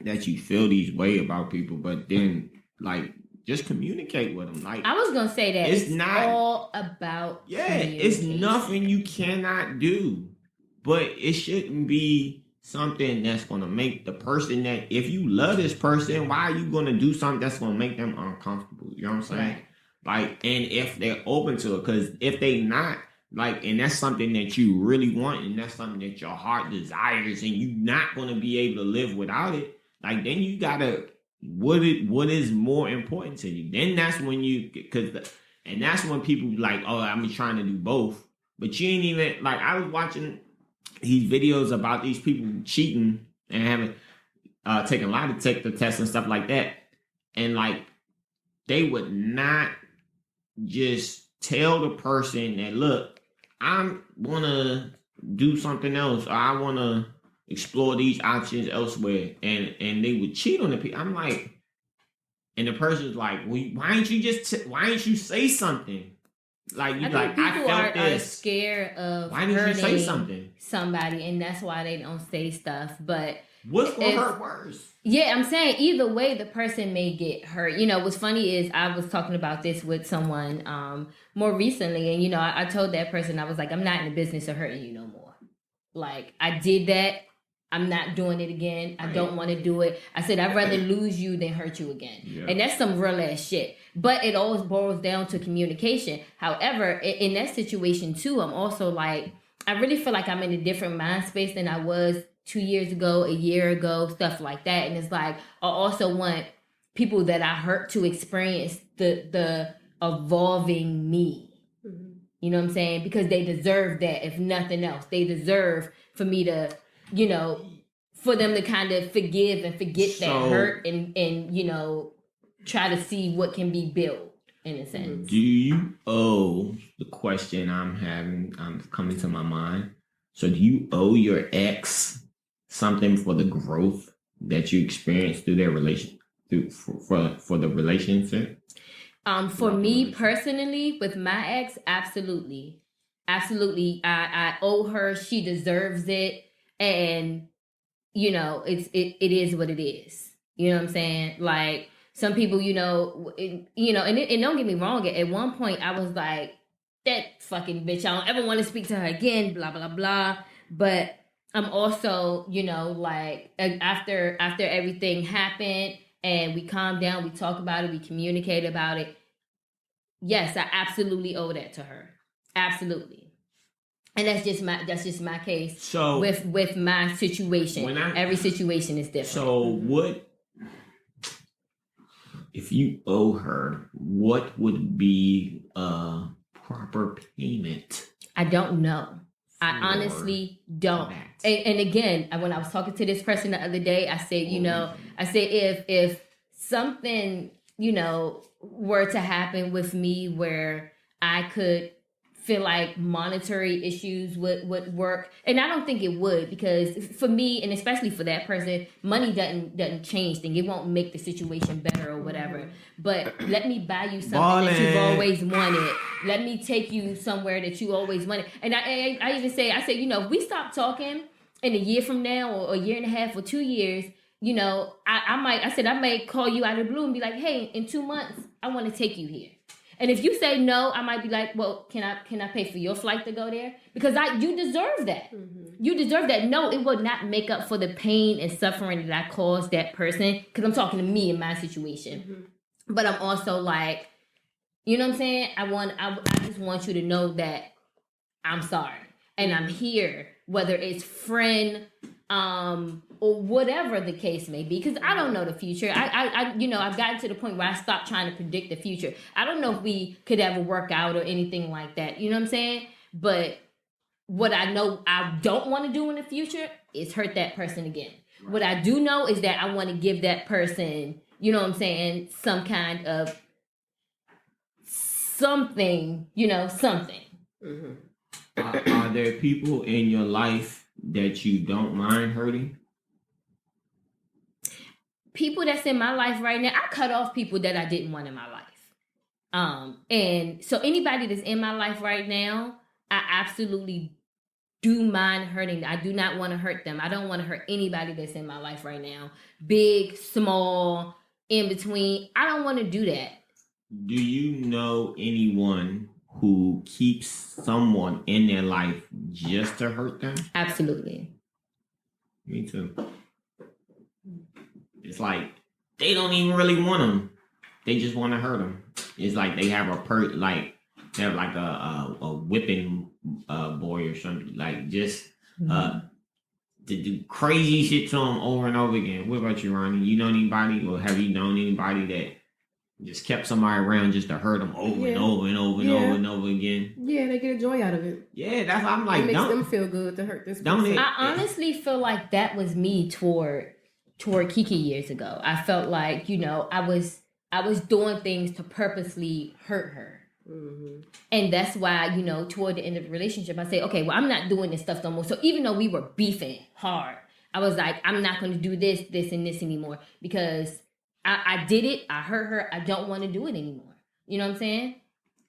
that you feel these way about people, but then like just communicate with them. Like I was gonna say that it's not all about it's nothing you cannot do, but it shouldn't be something that's gonna make the person that if you love this person, why are you gonna do something that's gonna make them uncomfortable? You know what I'm saying? Right. Like, and if they're open to it, because if they not, like, and that's something that you really want, and that's something that your heart desires, and you're not gonna be able to live without it, like, then you gotta what is more important to you? Then that's when you and that's when people be like, oh, I'm trying to do both, but you ain't even like. I was watching these videos about these people cheating and having taken a lot of take the tests and stuff like that, and like they would not just tell the person that, look, I want to do something else, or I want to explore these options elsewhere, and they would cheat on the people. I'm like, and the person's like, well, why ain't you say something? Like, you like, I felt this. Are scared of why didn't you say something? Somebody, and that's why they don't say stuff. But what's gonna hurt worse? Yeah, I'm saying either way, the person may get hurt. You know, what's funny is I was talking about this with someone more recently, and you know, I told that person, I was like, I'm not in the business of hurting you no more. Like, I did that. I'm not doing it again. I don't want to do it. I said, I'd rather lose you than hurt you again. Yeah. And that's some real ass shit. But it always boils down to communication. However, in that situation too, I'm also like, I really feel like I'm in a different mind space than I was 2 years ago, a year ago, stuff like that. And it's like, I also want people that I hurt to experience the evolving me. Mm-hmm. You know what I'm saying? Because they deserve that, if nothing else. They deserve for me to, you know, for them to kind of forgive and forget that hurt and, you know, try to see what can be built in a sense. Do you owe the question I'm coming to my mind? So do you owe your ex something for the growth that you experienced through their for the relationship? For me personally, with my ex, absolutely. Absolutely. I owe her. She deserves it. And, you know, it is what it is. You know what I'm saying? Like, some people, you know, and don't get me wrong. At one point, I was like, that fucking bitch, I don't ever want to speak to her again, blah, blah, blah. But I'm also, you know, like, after everything happened and we calmed down, we talk about it, we communicate about it. Yes, I absolutely owe that to her. Absolutely. And that's just my case. So with my situation, every situation is different. So what if you owe her? What would be a proper payment? I don't know. I honestly don't. And again, when I was talking to this person the other day, I said, you know, if something, you know, were to happen with me where I could feel like monetary issues would work, and I don't think it would, because for me, and especially for that person, money doesn't change things. It won't make the situation better or whatever. But let me buy you something that you've always wanted. Let me take you somewhere that you always wanted. And I even say, you know, if we stop talking in a year from now, or a year and a half, or 2 years, you know, I might call you out of the blue and be like, hey, in 2 months, I want to take you here. And if you say no, I might be like, well, can I pay for your flight to go there? Because you deserve that. Mm-hmm. You deserve that. No, it will not make up for the pain and suffering that I caused that person. Because I'm talking to me in my situation. Mm-hmm. But I'm also like, you know what I'm saying? I just want you to know that I'm sorry. And I'm here, whether it's friend, or whatever the case may be, because I don't know the future. I you know, I've gotten to the point where I stopped trying to predict the future. I don't know if we could ever work out or anything like that. You know what I'm saying? But what I know I don't want to do in the future is hurt that person again. Right. What I do know is that I want to give that person, you know what I'm saying, some kind of something, you know, something. Mm-hmm. Are there people in your life that you don't mind hurting? People that's in my life right now, I cut off people that I didn't want in my life. And so anybody that's in my life right now, I absolutely do mind hurting. I do not want to hurt them. I don't want to hurt anybody that's in my life right now. Big, small, in between. I don't want to do that. Do you know anyone who keeps someone in their life just to hurt them? Absolutely. Me too. It's like they don't even really want them. They just want to hurt them. It's like they have they have like a whipping boy or something, like just to do crazy shit to them over and over again. What about you, Ronnie? You know anybody, or have you known anybody that just kept somebody around just to hurt them over and over and over and over and over again? Yeah, they get a joy out of it. Yeah, that's what I'm like. It makes them feel good to hurt this person. I honestly feel like that was me toward Kiki years ago. I felt like, I was doing things to purposely hurt her. Mm-hmm. And that's why, toward the end of the relationship, I say, okay, well, I'm not doing this stuff no more. So even though we were beefing hard, I was like, I'm not going to do this, and this anymore, because I did it. I hurt her. I don't want to do it anymore. You know what I'm saying?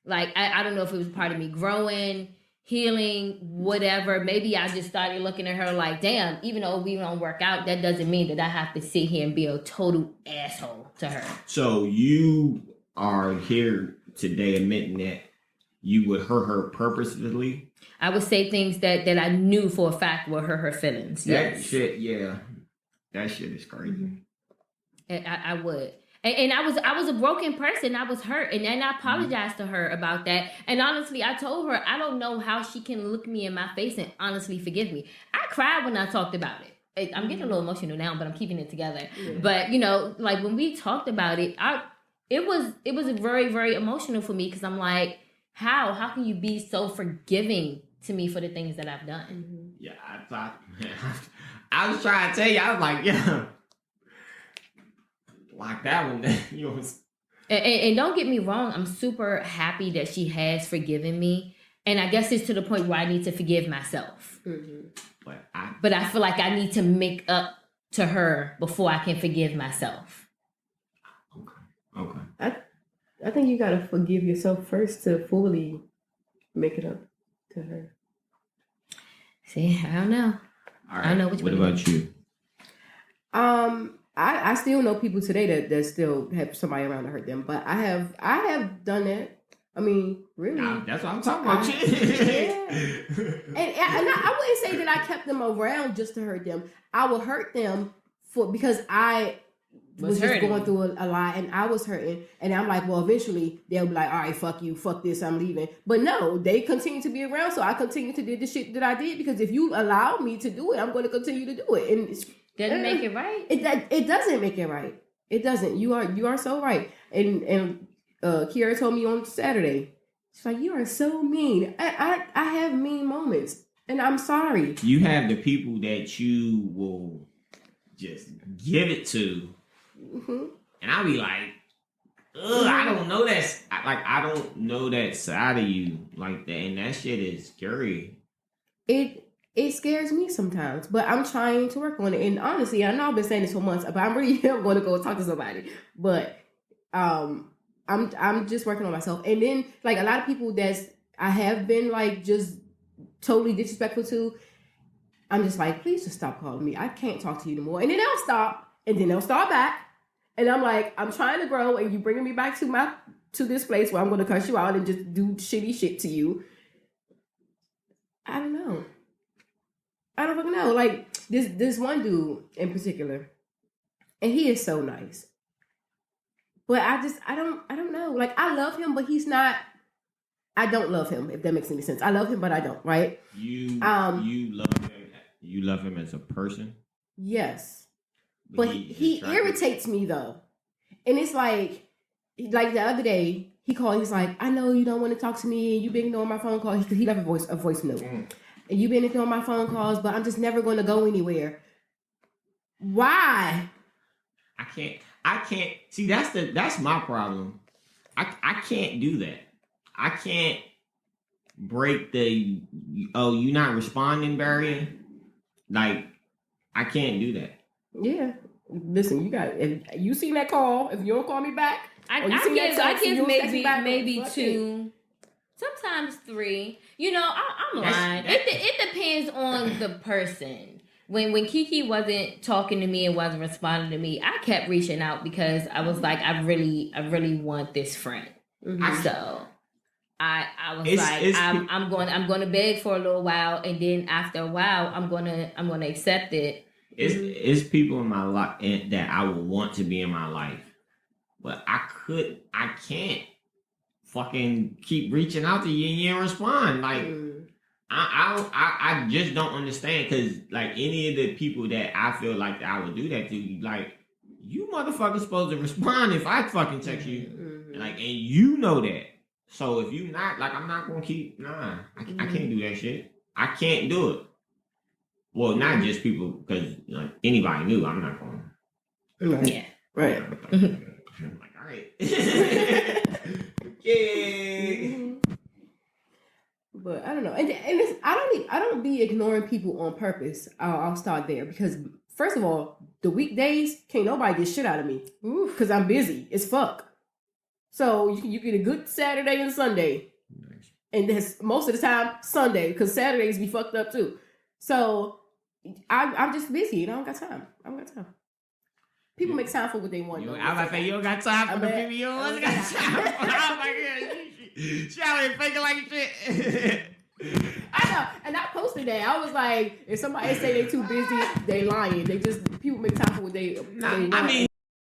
Like, I don't know if it was part of me growing, healing, whatever. Maybe I just started looking at her like, damn, even though we don't work out, that doesn't mean that I have to sit here and be a total asshole to her. So you are here today admitting that you would hurt her purposefully? I would say things that I knew for a fact would hurt her feelings. That shit, yeah. That shit is crazy. Mm-hmm. I would. And I was a broken person. I was hurt. And I apologized to her about that. And honestly, I told her, I don't know how she can look me in my face and honestly forgive me. I cried when I talked about it. I'm getting a little emotional now, but I'm keeping it together. Yeah. But, like when we talked about it, it was very, very emotional for me, because I'm like, how can you be so forgiving to me for the things that I've done? Mm-hmm. Yeah, I thought, I was trying to tell you, I was like, yeah, like that one. And don't get me wrong, I'm super happy that she has forgiven me, and I guess it's to the point where I need to forgive myself. Mm-hmm. But I feel like I need to make up to her before I can forgive myself. Okay. I think you gotta forgive yourself first to fully make it up to her. See, I don't know. All right. I don't know what about you? I still know people today that still have somebody around to hurt them, but I have done that. I mean, really. Nah, that's what I'm talking about. Yeah. and I wouldn't say that I kept them around just to hurt them. I would hurt them because I was just going through a lot, and I was hurting, and I'm like, well, eventually they'll be like, all right, fuck you, fuck this, I'm leaving. But no, they continue to be around, so I continue to do the shit that I did, because if you allow me to do it, I'm going to continue to do it. And doesn't make it right. It doesn't make it right. It doesn't. You are so right. And Kiara told me on Saturday, she's like, you are so mean. I have mean moments, and I'm sorry. You have the people that you will just give it to. Mm-hmm. And I'll be like, ugh, I don't know that. I don't know that side of you like that, and that shit is scary. It scares me sometimes, but I'm trying to work on it. And honestly, I know I've been saying this for months, but I'm really going to go talk to somebody. But I'm just working on myself. And then like a lot of people I have been like just totally disrespectful to, I'm just like, please just stop calling me. I can't talk to you anymore. And then they'll stop, and then they'll start back. And I'm like, I'm trying to grow, and you bringing me back to this place where I'm going to cuss you out and just do shitty shit to you. I don't know. I don't fucking know. Like this one dude in particular, and he is so nice. But I don't know. Like I love him, but he's not. I don't love him, if that makes any sense. I love him, but I don't. Right? You love him. You love him as a person. Yes, but he irritates me though, and it's like the other day he called. He's like, I know you don't want to talk to me, and you've been ignoring my phone calls. He left a voice note. And you've been ignoring my phone calls, but I'm just never going to go anywhere. Why? I can't. See, that's my problem. I can't do that. I can't break the, you not responding barrier. Like, I can't do that. Yeah. Listen, if you seen that call, if you don't call me back, I give maybe Sometimes 3. You know, I'm lying. That's- It depends on the person. When Kiki wasn't talking to me and wasn't responding to me, I kept reaching out because I was like, I really want this friend. Mm-hmm. So I was I'm going to beg for a little while, and then after a while, I'm going to accept it. It's people in my life that I would want to be in my life, but I can't fucking keep reaching out to you and you don't respond. Like, I just don't understand, because like any of the people that I feel like that I would do that to, like, you motherfuckers supposed to respond if I fucking text you, like, and you know that. So if you not, like, I'm not gonna keep. I can't do that shit. I can't do it. Well, not just people, because like anybody knew, I'm not going. Right. Yeah. Right. I'm like, all right. Yeah. But I don't know, and it's, I don't be ignoring people on purpose. I'll start there, because first of all, the weekdays can't nobody get shit out of me, because I'm busy as fuck. So you get a good Saturday and Sunday, and that's most of the time Sunday, because Saturdays be fucked up too. So I'm just busy and I don't got time. People make time for what they want. I was about to say, you don't got time for the people you don't got time for. Oh my God. She out here faking like shit. I know. And I posted that. I was like, if somebody say they too busy, they lying. They just, people make time for what they want. I mean,